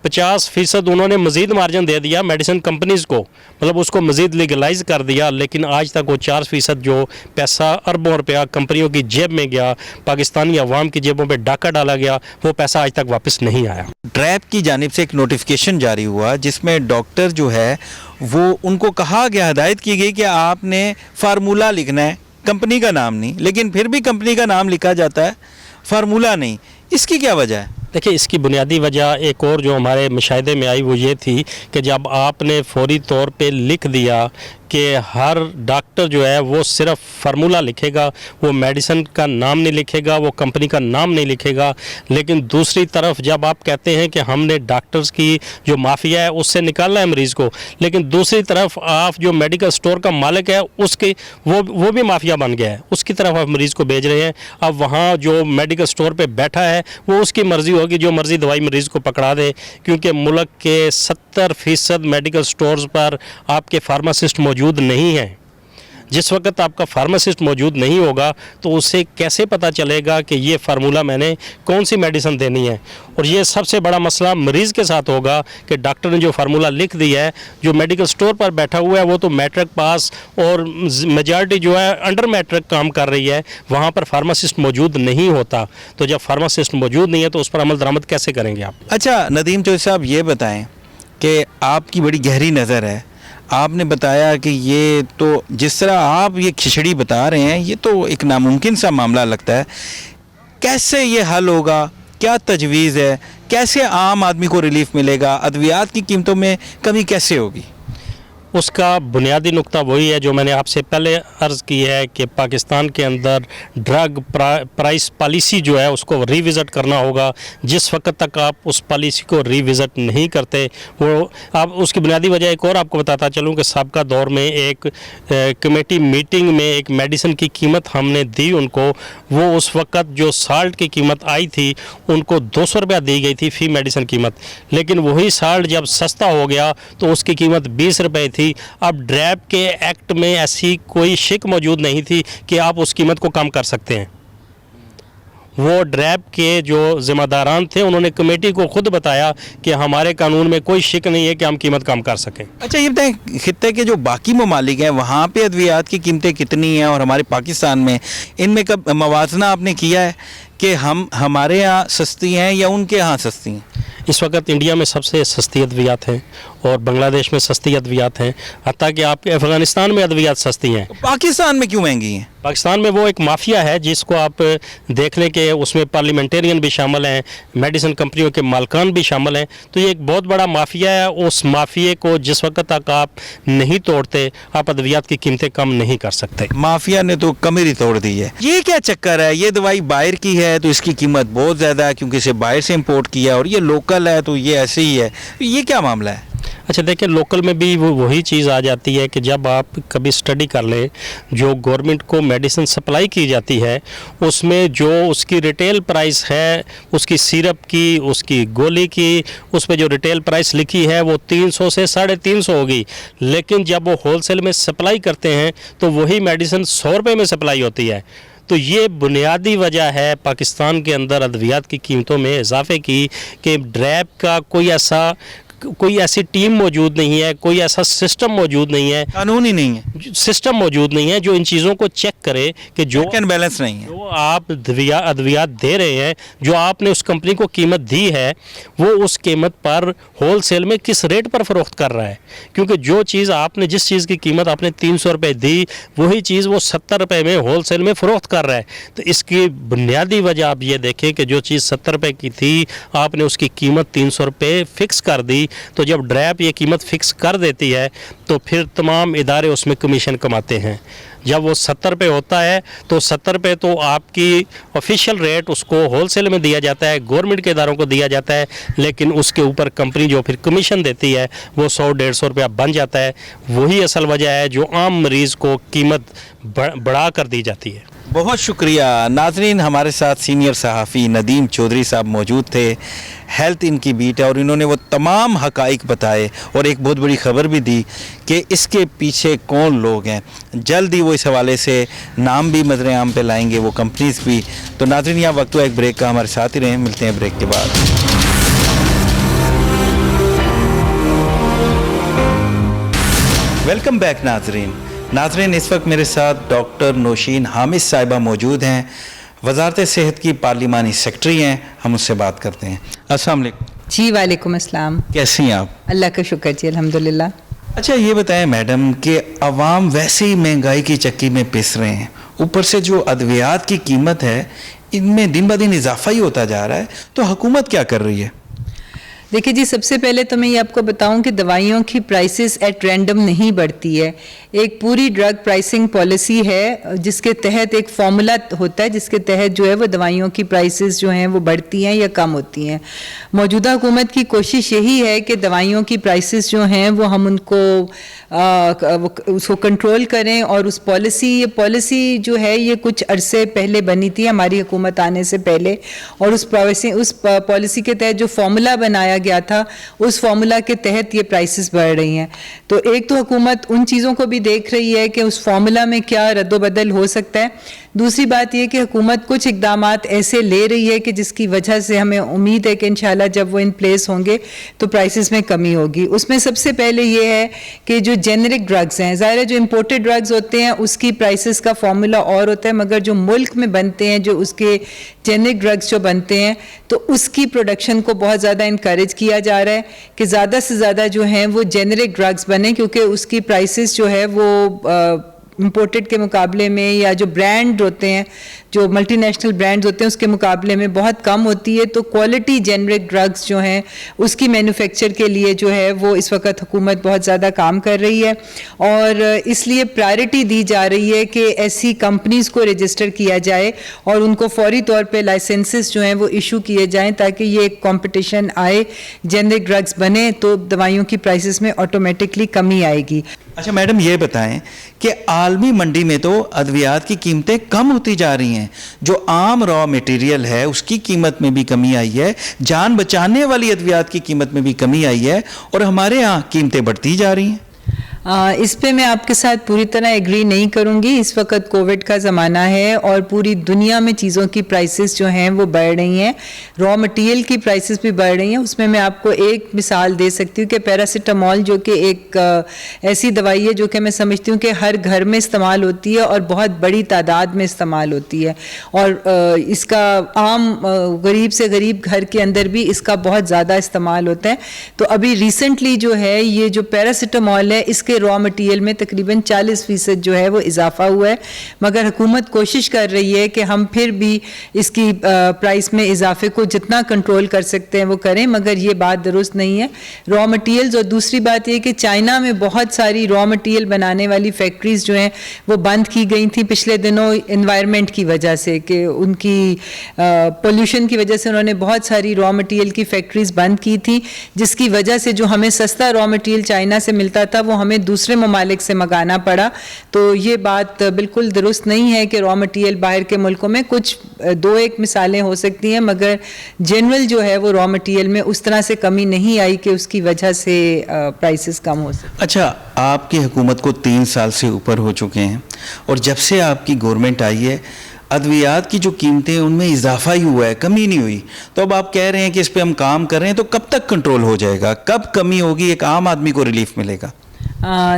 50% उन्होंने मज़ीद मार्जिन दे दिया मेडिसिन कंपनीज़ को, मतलब उसको मज़ीद लीगलाइज कर दिया। लेकिन आज तक वो 4% जो पैसा अरबों रुपया कंपनियों की जेब में गया, पाकिस्तानी अवाम की जेबों पे डाका डाला गया, वो पैसा आज तक वापस नहीं आया। ड्रैप की जानिब से एक नोटिफिकेशन जारी हुआ जिसमें डॉक्टर जो है वो उनको कहा गया, हिदायत की गई कि आपने फार्मूला लिखना है, कंपनी का नाम नहीं, लेकिन फिर भी कंपनी का नाम लिखा जाता है, फार्मूला नहीं। इसकी क्या वजह है? देखिए, इसकी बुनियादी वजह एक और जो हमारे मुशाहिदे में आई वो ये थी कि जब आपने फौरी तौर पे लिख दिया कि हर डॉक्टर जो है वो सिर्फ फार्मूला लिखेगा, वो मेडिसिन का नाम नहीं लिखेगा, वो कंपनी का नाम नहीं लिखेगा, लेकिन दूसरी तरफ जब आप कहते हैं कि हमने डॉक्टर्स की जो माफिया है उससे निकालना है मरीज़ को, लेकिन दूसरी तरफ आप जो मेडिकल स्टोर का मालिक है उसके वो भी माफिया बन गया है, उसकी तरफ आप मरीज़ को भेज रहे हैं। अब वहाँ जो मेडिकल स्टोर पर बैठा है वो उसकी मर्ज़ी होगी, जो मर्ज़ी दवाई मरीज़ को पकड़ा दे, क्योंकि मुल्क के 70% मेडिकल स्टोर्स पर आपके फार्मासिस्ट मौजूद नहीं हैं। जिस वक्त आपका फार्मासिस्ट मौजूद नहीं होगा तो उससे कैसे पता चलेगा कि ये फार्मूला मैंने कौन सी मेडिसिन देनी है। और ये सबसे बड़ा मसला मरीज़ के साथ होगा कि डॉक्टर ने जो फार्मूला लिख दिया है, जो मेडिकल स्टोर पर बैठा हुआ है वो तो मैट्रिक पास और मेजॉरिटी जो है अंडर मैट्रिक काम कर रही है, वहाँ पर फार्मासिस्ट मौजूद नहीं होता। तो जब फार्मासिस्ट मौजूद नहीं है तो उस पर अमल दरामद कैसे करेंगे आप? अच्छा नदीम चौधरी साहब, ये बताएं कि आपकी बड़ी गहरी नज़र है, आपने बताया कि ये तो जिस तरह आप ये खिचड़ी बता रहे हैं ये तो एक नामुमकिन सा मामला लगता है। कैसे ये हल होगा, क्या तजवीज़ है, कैसे आम आदमी को रिलीफ मिलेगा, अद्वियात की कीमतों में कमी कैसे होगी? उसका बुनियादी नुक्ता वही है जो मैंने आपसे पहले अर्ज़ की है कि पाकिस्तान के अंदर ड्रग प्राइस पॉलिसी जो है उसको रिविज़िट करना होगा। जिस वक्त तक आप उस पॉलिसी को रिविज़िट नहीं करते, वो आप उसकी बुनियादी वजह एक और आपको बताता चलूँ कि साबका दौर में एक कमेटी मीटिंग में एक मेडिसिन की कीमत हमने दी उनको, वो उस वक्त जो साल्ट की कीमत आई थी उनको 200 रुपया दी गई थी फ़ी मेडिसिन कीमत, लेकिन वही साल्ट जब सस्ता हो गया तो उसकी कीमत 20 रुपये थी। अब ड्रैब के एक्ट में ऐसी कोई शिक मौजूद नहीं थी कि आप उस कीमत को कम कर सकते हैं। वो ड्रैब के जो ज़िम्मेदारान थे उन्होंने कमेटी को खुद बताया कि हमारे कानून में कोई शिक नहीं है कि हम कीमत कम कर सकें। अच्छा ये बताएं, खित्ते के जो बाकी ममालिक हैं वहाँ पे अद्वियात की कीमतें कितनी हैं और हमारे पाकिस्तान में, इनमें कब मवाजना आपने किया है कि हमारे यहाँ सस्ती हैं या उनके यहाँ सस्ती हैं? इस वक्त इंडिया में सबसे सस्ती अद्वियात हैं और बांग्लादेश में सस्ती अद्वियात हैं, हत्ता कि आपके अफ़गानिस्तान में अद्वियात सस्ती हैं। पाकिस्तान में क्यों महंगी हैं? पाकिस्तान में वो एक माफिया है जिसको आप देख लें कि उसमें पार्लियामेंटेरियन भी शामिल हैं, मेडिसिन कंपनियों के मालकान भी शामिल हैं। तो ये एक बहुत बड़ा माफिया है। उस माफिए को जिस वक्त तक आप नहीं तोड़ते, आप अद्वियात की कीमतें कम नहीं कर सकते। माफिया ने तो कमर ही तोड़ दी है। ये क्या चक्कर है? ये दवाई बाहर की है तो इसकी कीमत बहुत ज़्यादा है क्योंकि इसे बाहर से इम्पोर्ट किया है, और ये लोकल है तो ये ऐसे ही है। ये क्या मामला है? अच्छा देखिए, लोकल में भी वही चीज़ आ जाती है कि जब आप कभी स्टडी कर लें, जो गवर्नमेंट को मेडिसिन सप्लाई की जाती है उसमें जो उसकी रिटेल प्राइस है, उसकी सिरप की, उसकी गोली की, उस पर जो रिटेल प्राइस लिखी है वो 300 से 350 होगी, लेकिन जब वो होलसेल में सप्लाई करते हैं तो वही मेडिसिन 100 रुपये में सप्लाई होती है। तो ये बुनियादी वजह है पाकिस्तान के अंदर अद्वियात की कीमतों में इजाफे की कि ड्रैब का कोई ऐसी टीम मौजूद नहीं है, कोई ऐसा सिस्टम मौजूद नहीं है, कानून ही नहीं है, सिस्टम मौजूद नहीं है जो इन चीज़ों को चेक करे कि जो चेक एंड बैलेंस नहीं है। जो आप अद्वियात दे रहे हैं, जो आपने उस कंपनी को कीमत दी है, वो उस कीमत पर होलसेल में किस रेट पर फ़रोख्त कर रहा है। क्योंकि जो चीज़ आपने, जिस चीज़ की कीमत आपने 300 रुपये दी, वही चीज़ वो 70 रुपये में होलसेल में फ़रोख्त कर रहा है। तो इसकी बुनियादी वजह आप ये देखें कि जो चीज़ 70 रुपये की थी, आपने उसकी कीमत 300 रुपये फ़िक्स कर दी। तो जब ड्रैब ये कीमत फ़िक्स कर देती है तो फिर तमाम इदारे उसमें कमीशन कमाते हैं। जब वो 70 रुपये होता है तो 70 रुपये तो आपकी ऑफिशियल रेट उसको होलसेल में दिया जाता है, गवर्नमेंट के इदारों को दिया जाता है, लेकिन उसके ऊपर कंपनी जो फिर कमीशन देती है वो 100-150 रुपया बन जाता है। वही असल वजह है जो आम मरीज़ को कीमत बढ़ा कर दी जाती है। बहुत शुक्रिया नाजरीन, हमारे साथ सीनियर सहाफ़ी नदीम चौधरी साहब मौजूद थे। हेल्थ इनकी बीट है और इन्होंने वो तमाम हकाइक बताए और एक बहुत बड़ी ख़बर भी दी कि इसके पीछे कौन लोग हैं। जल्द ही वो इस हवाले से नाम भी मज़र आम पे लाएंगे, वो कंपनीज़ भी। तो नाजरीन, यहाँ वक्त हुआ एक ब्रेक का, हमारे साथ ही रहें, मिलते हैं ब्रेक के बाद। वेलकम बैक नाजरीन, इस वक्त मेरे साथ डॉक्टर नौशीन हामिद साहिबा मौजूद हैं, वजारत सेहत की पार्लिमानी सेक्रेटरी हैं। हम उससे बात करते हैं। अस्सलाम वालेकुम। जी वालेकुम अस्सलाम। कैसी हैं आप? अल्लाह का शुक्र जी, अल्हम्दुलिल्लाह। अच्छा ये बताएं मैडम कि अवाम वैसे ही महंगाई की चक्की में पिस रहे हैं, ऊपर से जो अद्वियात की कीमत है इनमें दिन ब दिन इजाफा ही होता जा रहा है, तो हुकूमत क्या कर रही है? देखिए जी, सबसे पहले तो मैं ये आपको बताऊं कि दवाइयों की प्राइसेस एट रैंडम नहीं बढ़ती है। एक पूरी ड्रग प्राइसिंग पॉलिसी है जिसके तहत एक फार्मूला होता है जिसके तहत जो है वो दवाइयों की प्राइसेस जो हैं वो बढ़ती हैं या कम होती हैं। मौजूदा हुकूमत की कोशिश यही है कि दवाइयों की प्राइसेस जो हैं वो हम उनको उसको कंट्रोल करें, और उस ये पॉलिसी जो है ये कुछ अरसे पहले बनी थी हमारी हुकूमत आने से पहले, और उस पॉलिसी के तहत जो फार्मूला बनाया गया था उस फार्मूला के तहत ये प्राइसेस बढ़ रही हैं। तो एक तो हुकूमत उन चीज़ों को भी देख रही है कि उस फार्मूला में क्या रद्दोबदल हो सकता है। दूसरी बात यह कि हुकूमत कुछ इक़दामात ऐसे ले रही है कि जिसकी वजह से हमें उम्मीद है कि इंशाल्लाह जब वो इन प्लेस होंगे तो प्राइसेस में कमी होगी। उसमें सबसे पहले ये है कि जो जेनरिक ड्रग्स हैं, ज़ाहिर है जो इम्पोर्टेड ड्रग्स होते हैं उसकी प्राइसेस का फार्मूला और होता है, मगर जो मुल्क में बनते हैं, जो उसके जेनरिक ड्रग्स जो बनते हैं, तो उसकी प्रोडक्शन को बहुत ज़्यादा इनकरेज किया जा रहा है कि ज़्यादा से ज़्यादा जो हैं वो जेनरिक ड्रग्स बने, क्योंकि उसकी प्राइसेस जो है वो इम्पोर्टेड के मुकाबले में या जो ब्रांड होते हैं, जो मल्टीनेशनल ब्रांड्स होते हैं उसके मुकाबले में बहुत कम होती है। तो क्वालिटी जेनरिक ड्रग्स जो हैं उसकी मैन्युफैक्चर के लिए जो है वो इस वक्त हुकूमत बहुत ज़्यादा काम कर रही है और इसलिए प्रायोरिटी दी जा रही है कि ऐसी कंपनीज़ को रजिस्टर किया जाए और उनको फौरी तौर पे लाइसेंसेस जो हैं वो इशू किए जाएं ताकि ये कंपटीशन आए, जेनरिक ड्रग्स बने तो दवाइयों की प्राइसेस में ऑटोमेटिकली कमी आएगी। अच्छा मैडम, ये बताएं कि आलमी मंडी में तो अद्वियात की कीमतें कम होती जा रही हैं, जो आम रॉ मटेरियल है उसकी कीमत में भी कमी आई है, जान बचाने वाली अद्वियात की कीमत में भी कमी आई है और हमारे यहाँ कीमतें बढ़ती जा रही हैं। इस पे मैं आपके साथ पूरी तरह एग्री नहीं करूंगी। इस वक्त कोविड का ज़माना है और पूरी दुनिया में चीज़ों की प्राइसेस जो हैं वो बढ़ रही हैं, रॉ मटेरियल की प्राइसेस भी बढ़ रही हैं। उसमें मैं आपको एक मिसाल दे सकती हूँ कि पैरासीटामोल जो कि एक ऐसी दवाई है जो कि मैं समझती हूँ कि हर घर में इस्तेमाल होती है और बहुत बड़ी तादाद में इस्तेमाल होती है और इसका आम गरीब से गरीब घर के अंदर भी इसका बहुत ज़्यादा इस्तेमाल होता है। तो अभी रिसेंटली जो है ये जो पैरासीटामोल है इसके रॉ मटेरियल में तकरीबन 40% जो है वो इजाफा हुआ है, मगर हुकूमत कोशिश कर रही है कि हम फिर भी इसकी प्राइस में इजाफे को जितना कंट्रोल कर सकते हैं वो करें, मगर ये बात दुरुस्त नहीं है रॉ मटेरियल्स। और दूसरी बात ये कि चाइना में बहुत सारी रॉ मटेरियल बनाने वाली फैक्ट्रीज जो हैं वो बंद की गई थी पिछले दिनों एनवायरनमेंट की वजह से, कि उनकी पोल्यूशन की वजह से उन्होंने बहुत सारी रॉ मटेरियल की फैक्ट्रीज बंद की थी, जिसकी वजह से जो हमें सस्ता रॉ मटेरियल चाइना से मिलता था वो हमें दूसरे ममालिक से मंगाना पड़ा। तो ये बात बिल्कुल दुरुस्त नहीं है कि रॉ मटेरियल बाहर के मुल्कों में, कुछ दो एक मिसालें हो सकती हैं मगर जनरल जो है वो रॉ मटेरियल में उस तरह से कमी नहीं आई कि उसकी वजह से प्राइसेस कम हो सके। अच्छा, आपकी हुकूमत को 3 साल से ऊपर हो चुके हैं और जब से आपकी गवर्नमेंट आई है अद्वियात की जो कीमतें हैं उनमें इजाफा ही हुआ है, कमी नहीं हुई। तो अब आप कह रहे हैं कि इस पे हम काम कर रहे हैं, तो कब तक कंट्रोल हो जाएगा, कब कमी होगी, एक आम आदमी को रिलीफ मिलेगा?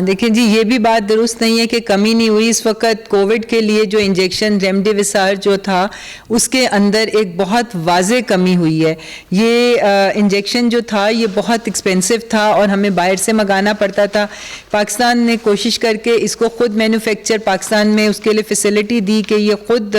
देखिए जी, ये भी बात दुरुस्त नहीं है कि कमी नहीं हुई। इस वक्त कोविड के लिए जो इंजेक्शन रेमडेसिविर जो था उसके अंदर एक बहुत वाज़े कमी हुई है। ये इंजेक्शन जो था ये बहुत एक्सपेंसिव था और हमें बाहर से मंगाना पड़ता था। पाकिस्तान ने कोशिश करके इसको ख़ुद मैन्युफैक्चर पाकिस्तान में उसके लिए फ़ैसिलिटी दी कि ये ख़ुद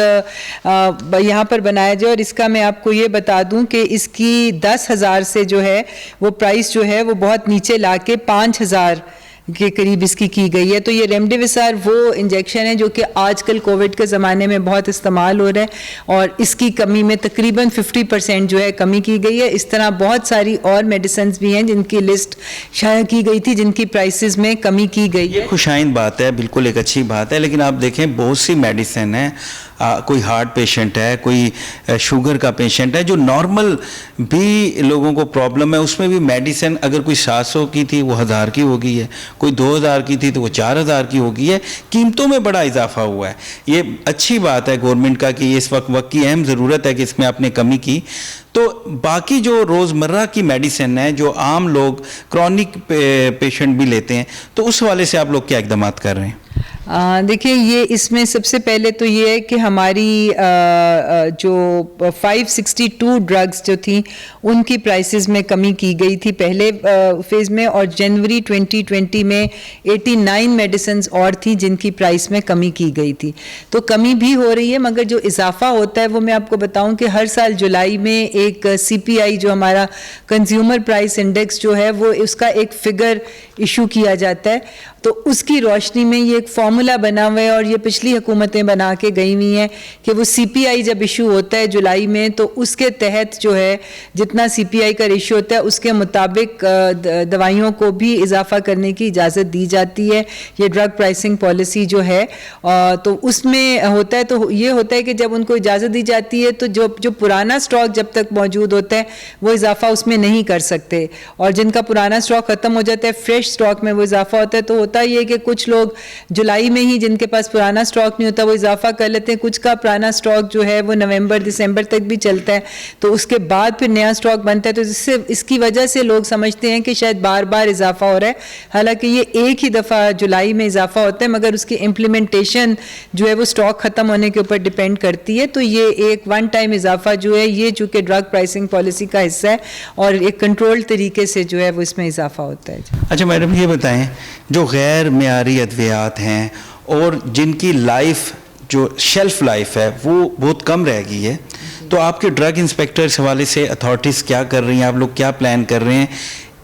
यहाँ पर बनाया जाए और इसका मैं आपको ये बता दूँ कि इसकी 10,000 से जो है वो प्राइस जो है वो बहुत नीचे ला के 5,000 के करीब इसकी की गई है। तो ये रेमडेसिविर वो इंजेक्शन है जो कि आजकल कोविड के ज़माने में बहुत इस्तेमाल हो रहा है और इसकी कमी में तकरीबन 50% जो है कमी की गई है। इस तरह बहुत सारी और मेडिसिन भी हैं जिनकी लिस्ट शाया की गई थी जिनकी प्राइसेस में कमी की गई है। खुशाइन बात है, बिल्कुल एक अच्छी बात है, लेकिन आप देखें बहुत सी मेडिसिन है, कोई हार्ट पेशेंट है, कोई शुगर का पेशेंट है, जो नॉर्मल भी लोगों को प्रॉब्लम है, उसमें भी मेडिसिन अगर कोई 700 की थी वो 1000 की हो गई है, कोई 2000 की थी तो वो 4000 की हो गई है। कीमतों में बड़ा इजाफा हुआ है। ये अच्छी बात है गवर्नमेंट का कि इस वक्त की अहम ज़रूरत है कि इसमें आपने कमी की। तो बाकी जो रोज़मर्रा की मेडिसिन है जो आम लोग क्रॉनिक पेशेंट भी लेते हैं, तो उस वाले से आप लोग क्या इक़दाम कर रहे हैं? देखिए, ये इसमें सबसे पहले तो ये है कि हमारी जो 562 ड्रग्स जो थी उनकी प्राइसेस में कमी की गई थी पहले फेज़ में, और जनवरी 2020 में 89 मेडिसिन और थी जिनकी प्राइस में कमी की गई थी। तो कमी भी हो रही है, मगर जो इजाफा होता है वो मैं आपको बताऊं कि हर साल जुलाई में एक CPI जो हमारा कंज्यूमर प्राइस इंडेक्स जो है वो उसका एक फ़िगर इशू किया जाता है। तो उसकी रोशनी में ये एक फॉर्मूला फार्मूला बना हुआ है और ये पिछली हुकूमतें बना के गई हुई हैं कि वो CPI जब इशू होता है जुलाई में तो उसके तहत जो है जितना CPI का रेशियो होता है उसके मुताबिक दवाइयों को भी इजाफा करने की इजाज़त दी जाती है। ये ड्रग प्राइसिंग पॉलिसी जो है तो उसमें होता है, तो ये होता है कि जब उनको इजाज़त दी जाती है तो जो पुराना स्टॉक जब तक मौजूद होता है वो इजाफा उसमें नहीं कर सकते, और जिनका पुराना स्टॉक ख़त्म हो जाता है फ्रेश स्टॉक में वो इजाफा होता है। तो होता ये कि कुछ लोग जुलाई में ही जिनके पास पुराना स्टॉक नहीं होता वो इजाफा कर लेते हैं, कुछ का पुराना स्टॉक जो है वो नवंबर दिसंबर तक भी चलता है, तो उसके बाद फिर नया स्टॉक बनता है। तो जिससे इसकी वजह से लोग समझते हैं कि शायद बार बार इजाफा हो रहा है, हालांकि ये एक ही दफ़ा जुलाई में इजाफा होता है, मगर उसकी इम्प्लीमेंटेशन जो है वो स्टॉक ख़त्म होने के ऊपर डिपेंड करती है। तो ये एक वन टाइम इजाफा जो है ये चूँकि ड्रग प्राइसिंग पॉलिसी का हिस्सा है और एक कंट्रोल तरीके से जो है वो इसमें इजाफा होता है। अच्छा मैडम ये बताएं, जो गैर मियारी अद्वियात हैं और जिनकी लाइफ जो शेल्फ लाइफ है वो बहुत कम रह गई है, तो आपके ड्रग इंस्पेक्टर इस हवाले से अथॉरिटीज़ क्या कर रही हैं, आप लोग क्या प्लान कर रहे हैं,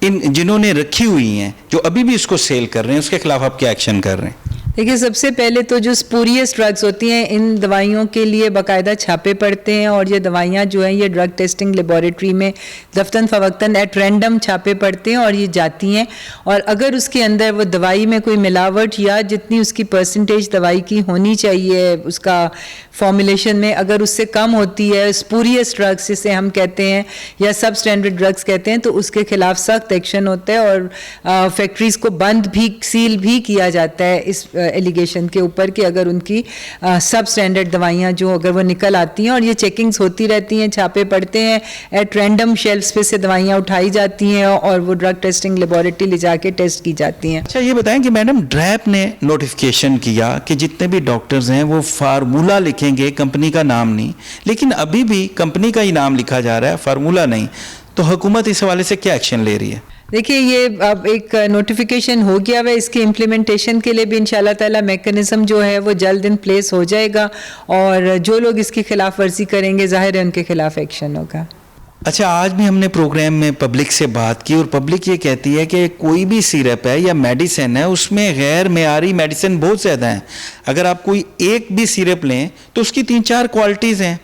इन जिन्होंने रखी हुई हैं जो अभी भी उसको सेल कर रहे हैं उसके खिलाफ आप क्या एक्शन कर रहे हैं? देखिए, सबसे पहले तो जो स्पूरियस ड्रग्स होती हैं इन दवाइयों के लिए बाकायदा छापे पड़ते हैं और ये दवाइयाँ जो हैं ये ड्रग टेस्टिंग लेबॉरेटरी में दफ्तन फवक्तन एट रैंडम छापे पड़ते हैं और ये जाती हैं, और अगर उसके अंदर वो दवाई में कोई मिलावट या जितनी उसकी परसेंटेज दवाई की होनी चाहिए उसका फॉर्मुलेशन में अगर उससे कम होती है, स्पूरियस ड्रग्स जिसे हम कहते हैं या सब स्टैंडर्ड ड्रग्स कहते हैं, तो उसके खिलाफ सख्त एक्शन होता है और फैक्ट्रीज़ को बंद भी सील भी किया जाता है इस एलिगेशन के ऊपर कि अगर उनकी सब स्टैंडर्ड दवाइयाँ जो अगर वो निकल आती हैं, और ये चेकिंग्स होती रहती हैं, छापे पड़ते हैं, एट रैंडम शेल्फ्स पे से दवाइयाँ उठाई जाती हैं और वो ड्रग टेस्टिंग लेबॉरेटरी ले जाके टेस्ट की जाती हैं। अच्छा ये बताएं कि मैडम ड्रैप ने नोटिफिकेशन किया कि जितने भी डॉक्टर्स हैं वो फार्मूला लिखेंगे, कंपनी का नाम नहीं, लेकिन अभी भी कंपनी का ही नाम लिखा जा रहा है, फार्मूला नहीं, तो हुकूमत इस हवाले से क्या एक्शन ले रही है? देखिए, ये अब एक नोटिफिकेशन हो गया है, इसकी इम्प्लीमेंटेशन के लिए भी इंशाल्लाह ताला मैकेनिज़्म जो है वो जल्द इन प्लेस हो जाएगा और जो लोग इसकी खिलाफ वर्जी करेंगे ज़ाहिर है उनके खिलाफ एक्शन होगा। अच्छा, आज भी हमने प्रोग्राम में पब्लिक से बात की और पब्लिक ये कहती है कि कोई भी सिरप है या मेडिसिन है उसमें गैर मेयारी मेडिसिन बहुत ज़्यादा हैं। अगर आप कोई एक भी सिरप लें तो उसकी 3-4 क्वालिटीज़ हैं।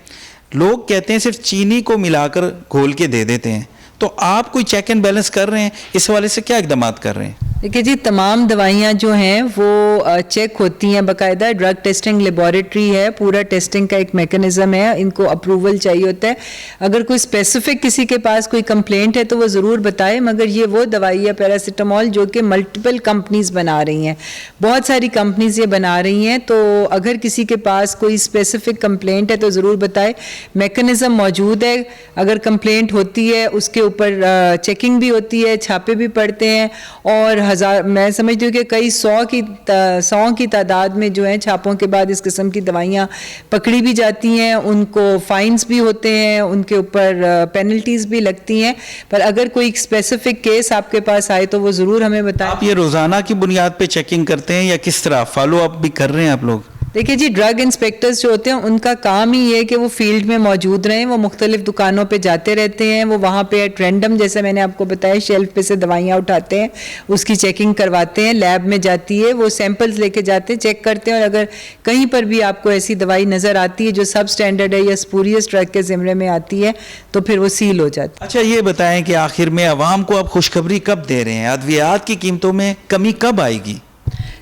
लोग कहते हैं सिर्फ चीनी को मिलाकर घोल के दे देते हैं, तो आप कोई चेक एंड बैलेंस कर रहे हैं, इस हवाले से क्या इक़दाम कर रहे हैं? देखिए जी, तमाम दवाइयाँ जो हैं वो चेक होती हैं बाकायदा, ड्रग टेस्टिंग लेबॉरेटरी है, पूरा टेस्टिंग का एक मेकनिज़म है, इनको अप्रूवल चाहिए होता है। अगर कोई स्पेसिफिक किसी के पास कोई कंप्लेंट है तो वो ज़रूर बताए, मगर ये वो दवाई है पैरासीटामोल जो कि मल्टीपल कंपनीज़ बना रही हैं, बहुत सारी कंपनीज़ ये बना रही हैं, तो अगर किसी के पास कोई स्पेसिफिक कंप्लेंट है तो ज़रूर बताए। मेकनिज़म मौजूद है, अगर कंप्लेंट होती है उसके ऊपर चेकिंग भी होती है, छापे भी पड़ते हैं और मैं समझती हूँ कि कई सौ की तादाद में जो है छापों के बाद इस किस्म की दवाइयाँ पकड़ी भी जाती हैं, उनको फाइन्स भी होते हैं, उनके ऊपर पेनल्टीज़ भी लगती हैं। पर अगर कोई स्पेसिफिक केस आपके पास आए तो वो ज़रूर हमें बताएं। आप ये रोज़ाना की बुनियाद पे चेकिंग करते हैं या किस तरह फॉलो अप भी कर रहे हैं आप लोग? देखिए जी, ड्रग इंस्पेक्टर्स जो होते हैं उनका काम ही ये है कि वो फील्ड में मौजूद रहें, वो मुख्तलिफ दुकानों पे जाते रहते हैं, वो वहाँ पे एट रैंडम जैसे मैंने आपको बताया शेल्फ पे से दवाइयाँ उठाते हैं, उसकी चेकिंग करवाते हैं, लैब में जाती है, वो सैंपल्स लेके जाते हैं, चेक करते हैं, और अगर कहीं पर भी आपको ऐसी दवाई नज़र आती है जो सब स्टैंडर्ड है या स्पूरियस ड्रग के ज़िम्मे में आती है तो फिर वो सील हो जाती है। अच्छा ये बताएं कि आखिर में अवाम को आप खुशखबरी कब दे रहे हैं, अद्वियात की कीमतों में कमी कब आएगी?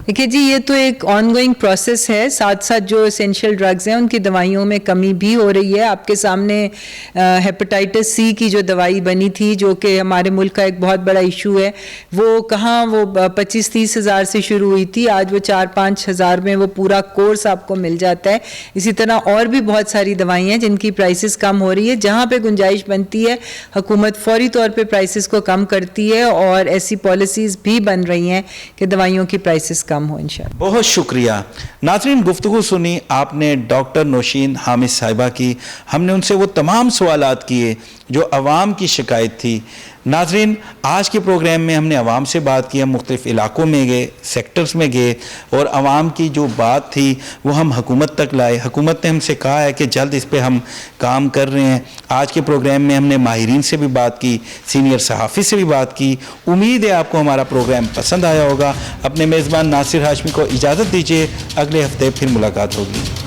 देखिए जी, ये तो एक ऑनगोइंग प्रोसेस है, साथ साथ जो एसेंशियल ड्रग्स हैं उनकी दवाइयों में कमी भी हो रही है। आपके सामने हेपेटाइटिस सी की जो दवाई बनी थी जो कि हमारे मुल्क का एक बहुत बड़ा इशू है, वो कहाँ वो 25-30 हज़ार से शुरू हुई थी, आज वो 4-5 हज़ार में वो पूरा कोर्स आपको मिल जाता है। इसी तरह और भी बहुत सारी दवाइयाँ हैं जिनकी प्राइसेस कम हो रही है, जहाँ पे गुंजाइश बनती है हुकूमत फौरी तौर पे प्राइसेस को कम करती है और ऐसी पॉलिसीज़ भी बन रही हैं कि दवाइयों की प्राइसेस कम हो इंशाअल्लाह। बहुत शुक्रिया नाज़रीन, गुफ्तगू सुनी आपने डॉक्टर नौशीन हामिद साहिबा की। हमने उनसे वो तमाम सवालात किए जो आवाम की शिकायत थी। नाज़रीन, आज के प्रोग्राम में हमने आवाम से बात की, हम मुख्तलिफ इलाकों में गए, सेक्टर्स में गए और आवाम की जो बात थी वो हम हुकूमत तक लाए। हुकूमत ने हमसे कहा है कि जल्द इस पे हम काम कर रहे हैं। आज के प्रोग्राम में हमने माहिरीन से भी बात की, सीनियर सहाफ़ी से भी बात की। उम्मीद है आपको हमारा प्रोग्राम पसंद आया होगा। अपने मेज़बान नासिर हाशमी को इजाज़त दीजिए, अगले हफ्ते फिर मुलाकात होगी।